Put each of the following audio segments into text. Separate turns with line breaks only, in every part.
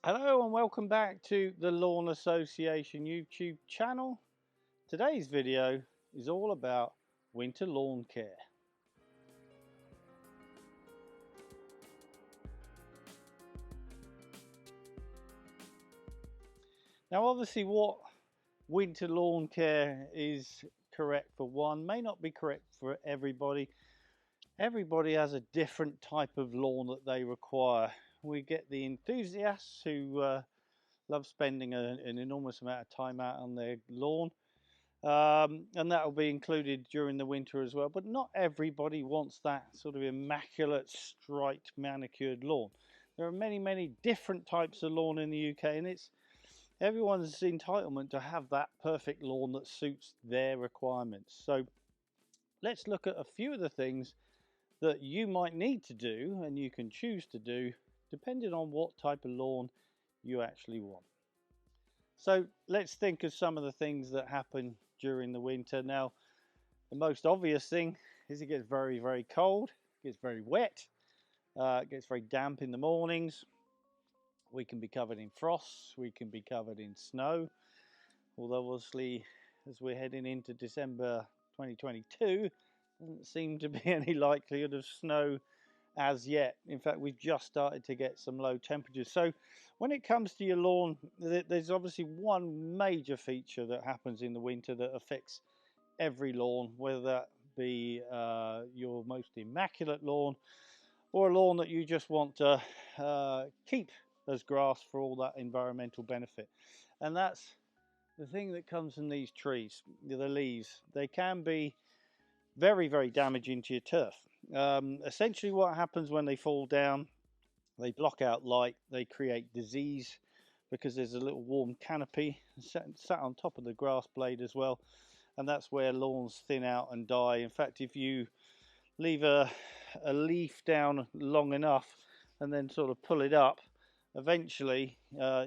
Hello and welcome back to the Lawn Association YouTube channel. Today's video is all about winter lawn care. Now obviously what winter lawn care is correct for one may not be correct for everybody. Everybody has a different type of lawn that they require. We get the enthusiasts who love spending an enormous amount of time out on their lawn, and that will be included during the winter as well. But not everybody wants that sort of immaculate striped manicured lawn. There are many different types of lawn in the UK, and it's everyone's entitlement to have that perfect lawn that suits their requirements. So let's look at a few of the things that you might need to do and you can choose to do depending on what type of lawn you actually want. So let's think of some of the things that happen during the winter. Now, the most obvious thing is it gets very cold, it gets very wet, it gets very damp in the mornings. We can be covered in frost, we can be covered in snow, although obviously as we're heading into December 2022, doesn't seem to be any likelihood of snow as yet. In fact, we've just started to get some low temperatures. So when it comes to your lawn, there's obviously one major feature that happens in the winter that affects every lawn, whether that be your most immaculate lawn or a lawn that you just want to keep as grass for all that environmental benefit. And that's the thing that comes from these trees, the leaves. They can be very damaging to your turf. Essentially what happens when they fall down, they block out light, they create disease because there's a little warm canopy sat on top of the grass blade as well, and that's where lawns thin out and die. In fact, if you leave a leaf down long enough and then sort of pull it up, eventually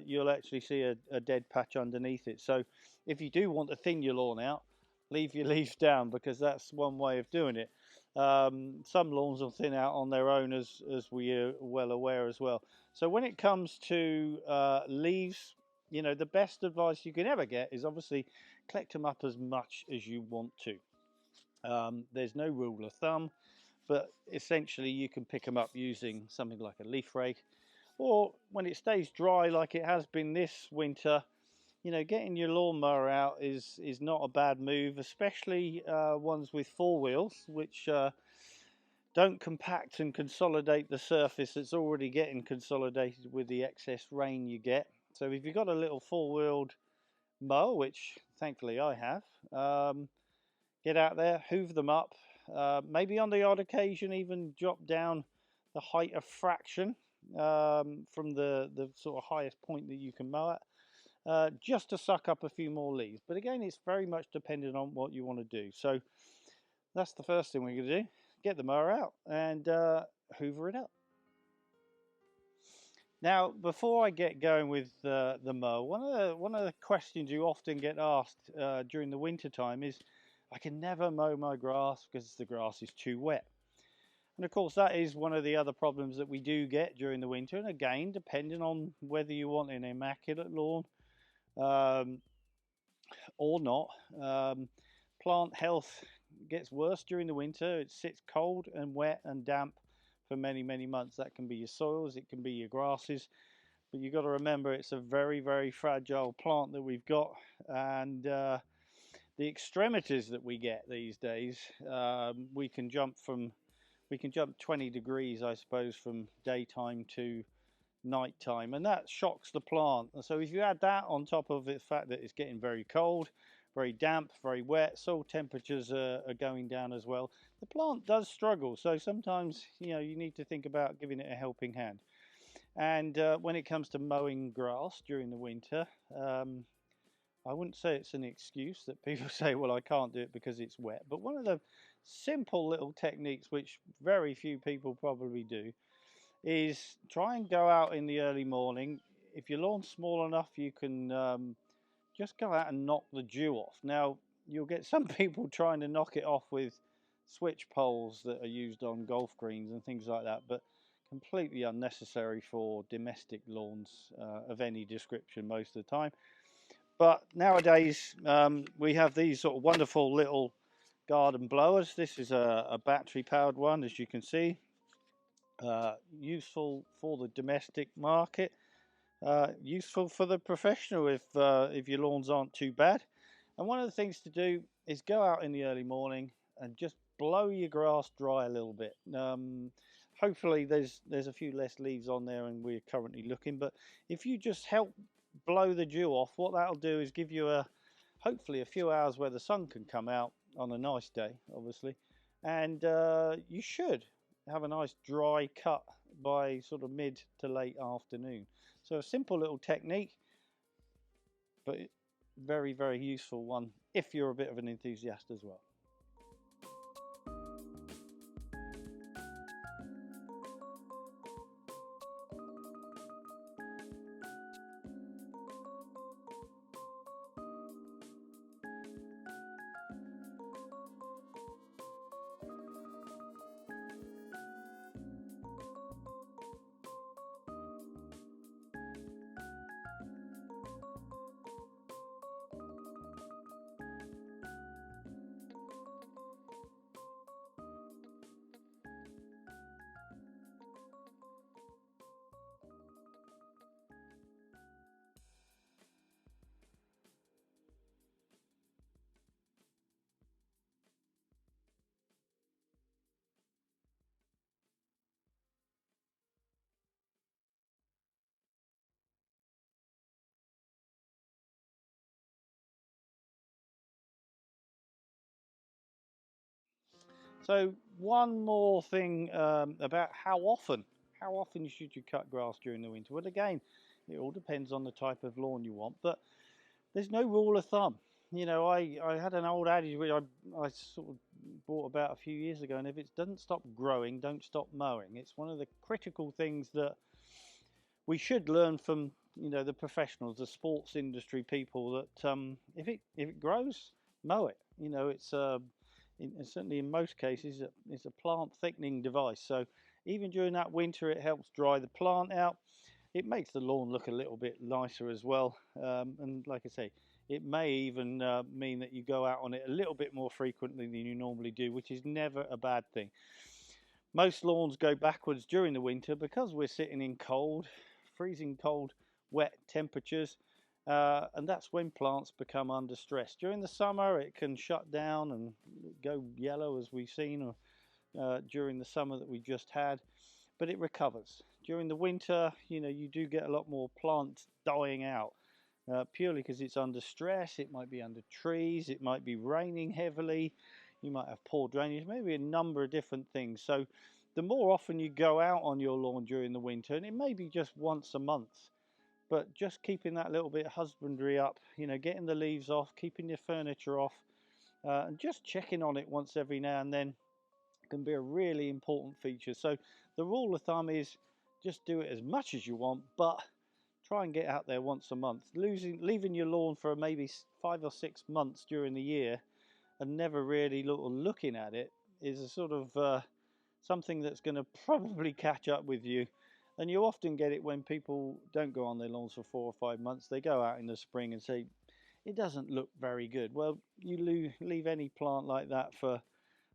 you'll actually see a dead patch underneath it. So if you do want to thin your lawn out, leave your leaves down, because that's one way of doing it. Some lawns will thin out on their own, as we are well aware as well. So when it comes to leaves, you know, the best advice you can ever get is obviously collect them up as much as you want to. There's no rule of thumb, but essentially you can pick them up using something like a leaf rake, or when it stays dry like it has been this winter, you know, getting your lawnmower out is not a bad move, especially ones with four wheels, which don't compact and consolidate the surface that's already getting consolidated with the excess rain you get. So if you've got a little four-wheeled mower, which thankfully I have, get out there, hoover them up, maybe on the odd occasion even drop down the height a fraction from the sort of highest point that you can mow at. Just to suck up a few more leaves. But again, it's very much dependent on what you want to do. So that's the first thing we're going to do. Get the mower out and hoover it up. Now, before I get going with the mower, one of the questions you often get asked during the winter time is, I can never mow my grass because the grass is too wet. And of course, that is one of the other problems that we do get during the winter. And again, depending on whether you want an immaculate lawn or not, plant health gets worse during the winter. It sits cold and wet and damp for many months. That can be your soils, it can be your grasses, but you've got to remember it's a very fragile plant that we've got, and the extremities that we get these days, we can jump 20 degrees, I suppose, from daytime to nighttime, and that shocks the plant. And so if you add that on top of the fact that it's getting very cold, very damp, very wet, soil temperatures are going down as well, the plant does struggle. So sometimes, you know, you need to think about giving it a helping hand. And when it comes to mowing grass during the winter, I wouldn't say it's an excuse that people say, well, I can't do it because it's wet. But one of the simple little techniques which very few people probably do is try and go out in the early morning. If your lawn's small enough, you can just go out and knock the dew off. Now, you'll get some people trying to knock it off with switch poles that are used on golf greens and things like that, but completely unnecessary for domestic lawns of any description most of the time. But nowadays we have these sort of wonderful little garden blowers. This is a battery powered one, as you can see, useful for the domestic market, useful for the professional if your lawns aren't too bad. And one of the things to do is go out in the early morning and just blow your grass dry a little bit. Hopefully there's a few less leaves on there and we're currently looking, but if you just help blow the dew off, what that'll do is give you hopefully a few hours where the sun can come out on a nice day, obviously, and you should have a nice dry cut by sort of mid to late afternoon. So a simple little technique, but very, very useful one if you're a bit of an enthusiast as well. So one more thing about how often should you cut grass during the winter? Well, again, it all depends on the type of lawn you want, but there's no rule of thumb. You know, I had an old adage which I sort of bought about a few years ago, and if it doesn't stop growing, don't stop mowing. It's one of the critical things that we should learn from, you know, the professionals, the sports industry people, that if it grows, mow it. You know, certainly in most cases it's a plant thickening device. So even during that winter, it helps dry the plant out. It makes the lawn look a little bit nicer as well. And like I say, it may even mean that you go out on it a little bit more frequently than you normally do, which is never a bad thing. Most lawns go backwards during the winter because we're sitting in cold, freezing cold, wet temperatures, and that's when plants become under stress. During the summer, it can shut down and go yellow, as we've seen, during the summer that we just had, but it recovers. During the winter, you know, you do get a lot more plants dying out, purely because it's under stress. It might be under trees, it might be raining heavily, you might have poor drainage, maybe a number of different things. So the more often you go out on your lawn during the winter, and it may be just once a month, but just keeping that little bit of husbandry up, you know, getting the leaves off, keeping your furniture off, and just checking on it once every now and then can be a really important feature. So the rule of thumb is just do it as much as you want, but try and get out there once a month. Leaving your lawn for maybe 5 or 6 months during the year and never really looking at it is a sort of something that's going to probably catch up with you. And you often get it when people don't go on their lawns for 4 or 5 months. They go out in the spring and say, it doesn't look very good. Well, you leave any plant like that for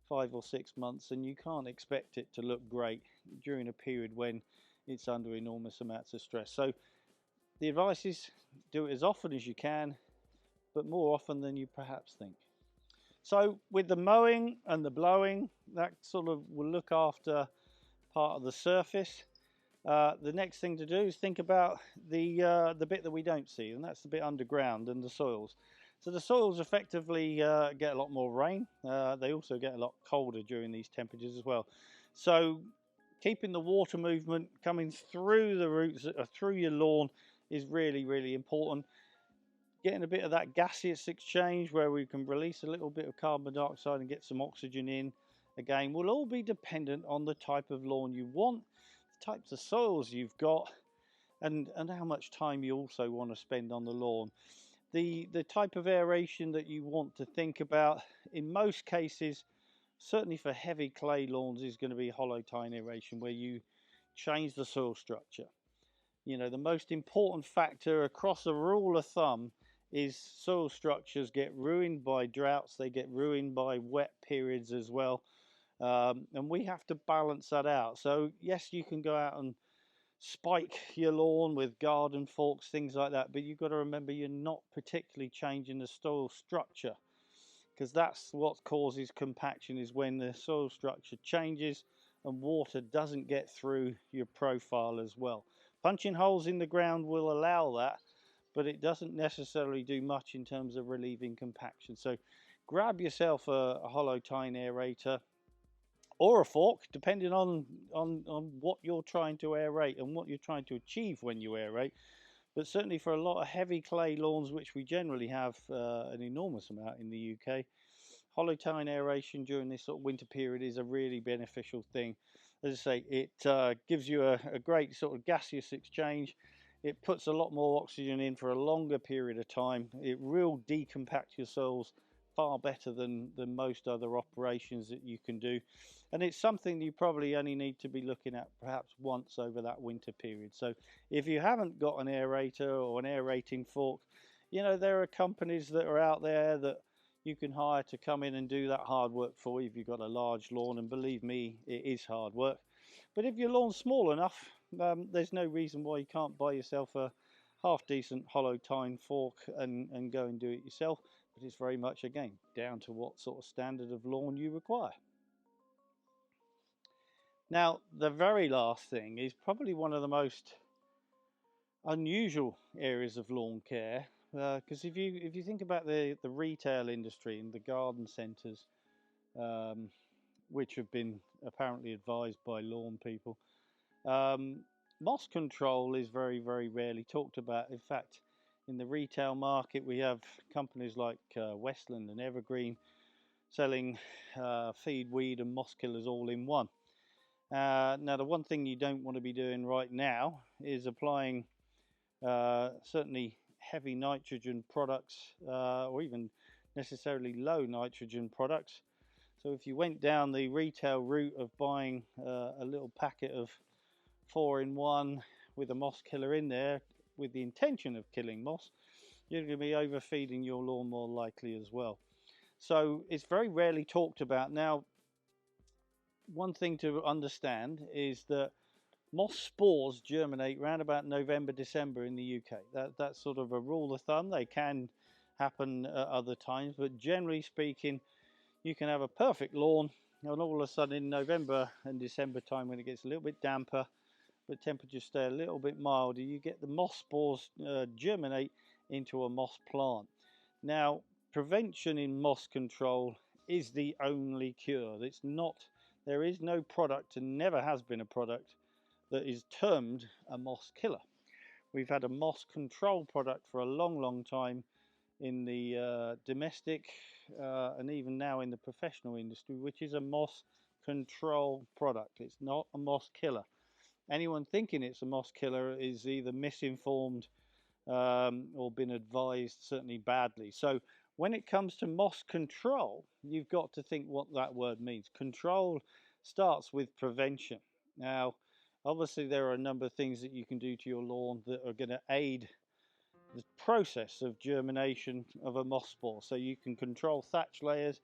5 or 6 months and you can't expect it to look great during a period when it's under enormous amounts of stress. So the advice is do it as often as you can, but more often than you perhaps think. So with the mowing and the blowing, that sort of will look after part of the surface. The next thing to do is think about the bit that we don't see, and that's the bit underground and the soils. So the soils effectively get a lot more rain. They also get a lot colder during these temperatures as well. So keeping the water movement coming through the roots, through your lawn, is really, really important. Getting a bit of that gaseous exchange where we can release a little bit of carbon dioxide and get some oxygen in, again, will all be dependent on the type of lawn you want, the types of soils you've got, and how much time you also want to spend on the lawn. The type of aeration that you want to think about, in most cases, certainly for heavy clay lawns, is going to be hollow tine aeration, where you change the soil structure. You know, the most important factor across a rule of thumb is soil structures get ruined by droughts, they get ruined by wet periods as well. And we have to balance that out. So yes, you can go out and spike your lawn with garden forks, things like that, but you've got to remember you're not particularly changing the soil structure, because that's what causes compaction, is when the soil structure changes and water doesn't get through your profile as well. Punching holes in the ground will allow that, but it doesn't necessarily do much in terms of relieving compaction. So grab yourself a hollow tine aerator or a fork, depending on what you're trying to aerate and what you're trying to achieve when you aerate. But certainly for a lot of heavy clay lawns, which we generally have an enormous amount in the UK, hollow tine aeration during this sort of winter period is a really beneficial thing. As I say, it gives you a great sort of gaseous exchange. It puts a lot more oxygen in for a longer period of time. It will decompact your soils far better than most other operations that you can do. And it's something you probably only need to be looking at perhaps once over that winter period. So if you haven't got an aerator or an aerating fork, you know, there are companies that are out there that you can hire to come in and do that hard work for you if you've got a large lawn, and believe me, it is hard work. But if your lawn's small enough, there's no reason why you can't buy yourself a half decent hollow tine fork and go and do it yourself. But it's very much, again, down to what sort of standard of lawn you require. Now, the very last thing is probably one of the most unusual areas of lawn care, because if you think about the retail industry and the garden centres, which have been apparently advised by lawn people, moss control is very, very rarely talked about. In fact, in the retail market, we have companies like Westland and Evergreen selling feed, weed and moss killers all in one. Now, the one thing you don't want to be doing right now is applying certainly heavy nitrogen products, or even necessarily low nitrogen products. So if you went down the retail route of buying a little packet of 4-in-1 with a moss killer in there with the intention of killing moss, you're going to be overfeeding your lawn more likely as well. So it's very rarely talked about. Now, one thing to understand is that moss spores germinate around about November, December in the UK. That's sort of a rule of thumb. They can happen at other times, but generally speaking, you can have a perfect lawn and all of a sudden in November and December time, when it gets a little bit damper but temperatures stay a little bit milder, you get the moss spores germinate into a moss plant. Now, prevention in moss control is the only cure. It's not, there is no product, and never has been a product, that is termed a moss killer. We've had a moss control product for a long, long time in the domestic and even now in the professional industry, which is a moss control product. It's not a moss killer. Anyone thinking it's a moss killer is either misinformed or been advised certainly badly. So when it comes to moss control, you've got to think what that word means. Control starts with prevention. Now, obviously there are a number of things that you can do to your lawn that are going to aid the process of germination of a moss spore. So you can control thatch layers,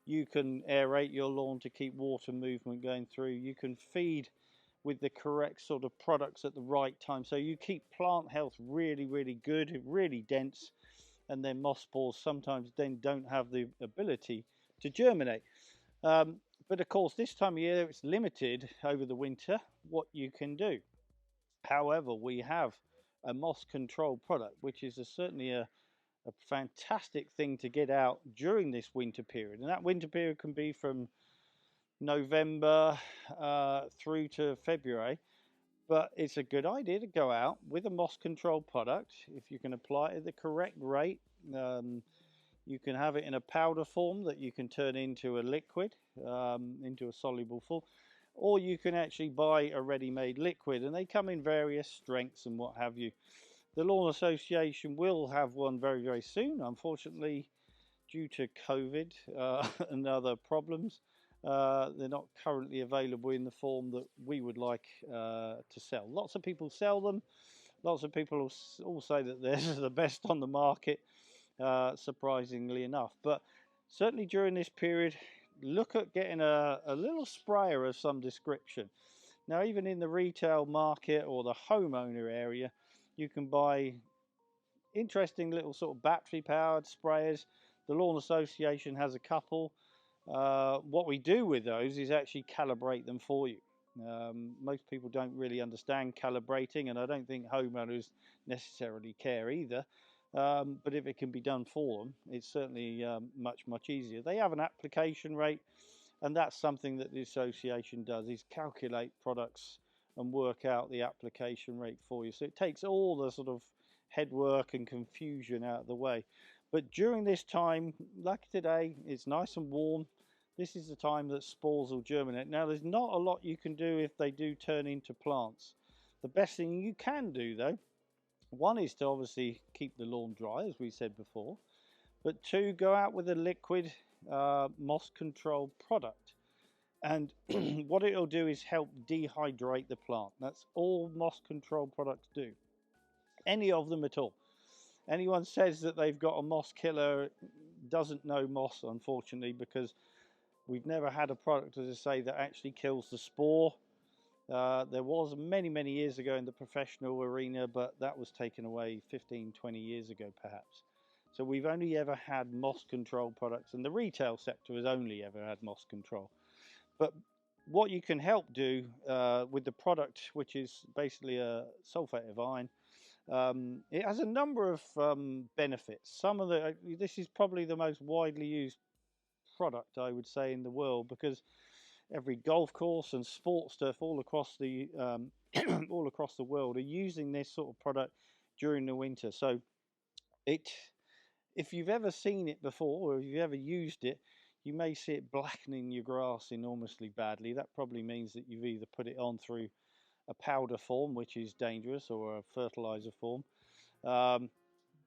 you can aerate your lawn to keep water movement going through, you can feed with the correct sort of products at the right time, so you keep plant health really, really good, really dense, and then moss spores sometimes then don't have the ability to germinate. But of course this time of year it's limited over the winter what you can do. However, we have a moss control product which is certainly a fantastic thing to get out during this winter period, and that winter period can be from November through to February. But it's a good idea to go out with a moss control product. If you can apply it at the correct rate, you can have it in a powder form that you can turn into a liquid, into a soluble form, or you can actually buy a ready-made liquid, and they come in various strengths and what have you. The Lawn Association will have one very, very soon. Unfortunately, due to COVID and other problems, They're not currently available in the form that we would like to sell. Lots of people sell them. Lots of people all say that they're the best on the market, surprisingly enough. But certainly during this period, look at getting a little sprayer of some description. Now, even in the retail market or the homeowner area, you can buy interesting little sort of battery powered sprayers. The Lawn Association has a couple. What we do with those is actually calibrate them for you. Most people don't really understand calibrating, and I don't think homeowners necessarily care either. But if it can be done for them, it's certainly much easier. They have an application rate, and that's something that the association does, is calculate products and work out the application rate for you. So it takes all the sort of head work and confusion out of the way. But during this time, like today, it's nice and warm. This is the time that spores will germinate. Now, there's not a lot you can do if they do turn into plants. The best thing you can do, though, one is to obviously keep the lawn dry, as we said before, but two, go out with a liquid moss control product. And what it'll do is help dehydrate the plant. That's all moss control products do. Any of them at all. Anyone says that they've got a moss killer doesn't know moss, unfortunately, because we've never had a product, as I say, that actually kills the spore. There was many years ago in the professional arena, but that was taken away 15-20 years ago perhaps. So we've only ever had moss control products, and the retail sector has only ever had moss control. But what you can help do with the product, which is basically a sulfate of iron, it has a number of benefits. This is probably the most widely used product, I would say, in the world, because every golf course and sports turf all across the all across the world are using this sort of product during the winter. So if you've ever seen it before, or if you've ever used it, you may see it blackening your grass enormously badly. That probably means that you've either put it on through a powder form, which is dangerous, or a fertilizer form.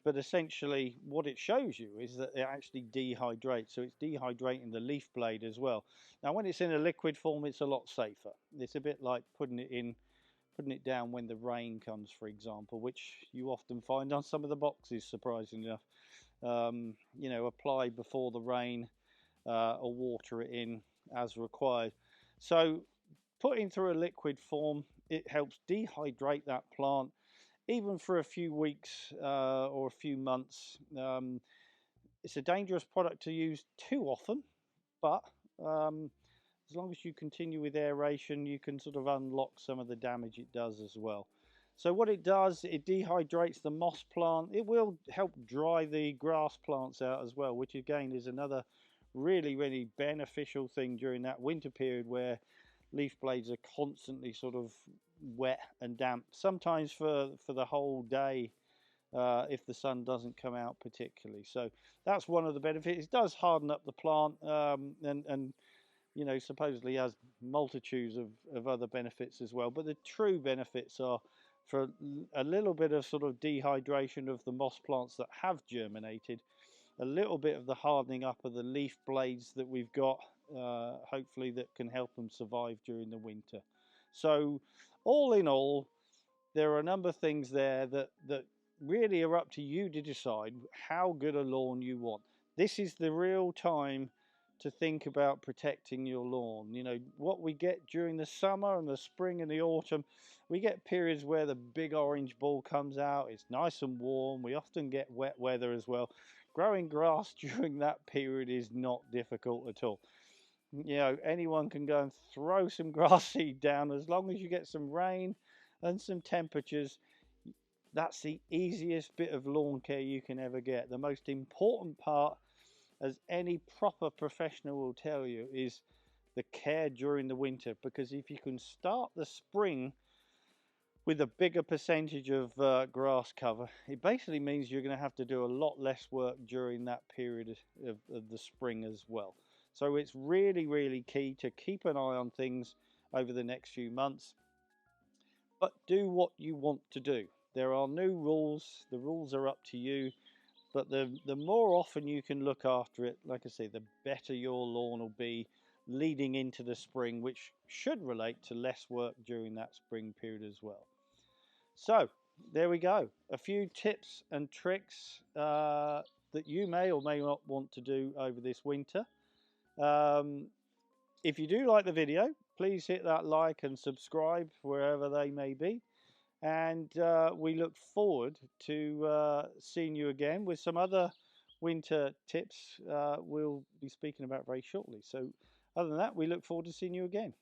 But essentially what it shows you is that it actually dehydrates, so it's dehydrating the leaf blade as well. Now when it's in a liquid form, it's a lot safer. It's a bit like putting it down when the rain comes, for example, which you often find on some of the boxes, surprisingly enough. You know, apply before the rain or water it in as required. So putting through a liquid form, it helps dehydrate that plant even for a few weeks or a few months. It's a dangerous product to use too often, but as long as you continue with aeration, you can sort of unlock some of the damage it does as well. So what it does, it dehydrates the moss plant. It will help dry the grass plants out as well, which again is another really beneficial thing during that winter period where leaf blades are constantly sort of wet and damp, sometimes for the whole day if the sun doesn't come out particularly. So that's one of the benefits. It does harden up the plant and you know, supposedly has multitudes of other benefits as well. But the true benefits are for a little bit of sort of dehydration of the moss plants that have germinated, a little bit of the hardening up of the leaf blades that we've got, hopefully that can help them survive during the winter. So all in all, there are a number of things there that really are up to you to decide how good a lawn you want. This is the real time to think about protecting your lawn. You know, what we get during the summer and the spring and the autumn, we get periods where the big orange ball comes out. It's nice and warm. We often get wet weather as well. Growing grass during that period is not difficult at all. You know, anyone can go and throw some grass seed down as long as you get some rain and some temperatures. That's the easiest bit of lawn care you can ever get. The most important part, as any proper professional will tell you, is the care during the winter, because if you can start the spring with a bigger percentage of grass cover, it basically means you're going to have to do a lot less work during that period of the spring as well. So it's really key to keep an eye on things over the next few months, but do what you want to do. There are new rules. The rules are up to you, but the more often you can look after it, like I say, the better your lawn will be, leading into the spring, which should relate to less work during that spring period as well. So there we go, a few tips and tricks that you may or may not want to do over this winter. If you do like the video, please hit that like and subscribe wherever they may be. And we look forward to seeing you again with some other winter tips we'll be speaking about very shortly. So other than that, we look forward to seeing you again.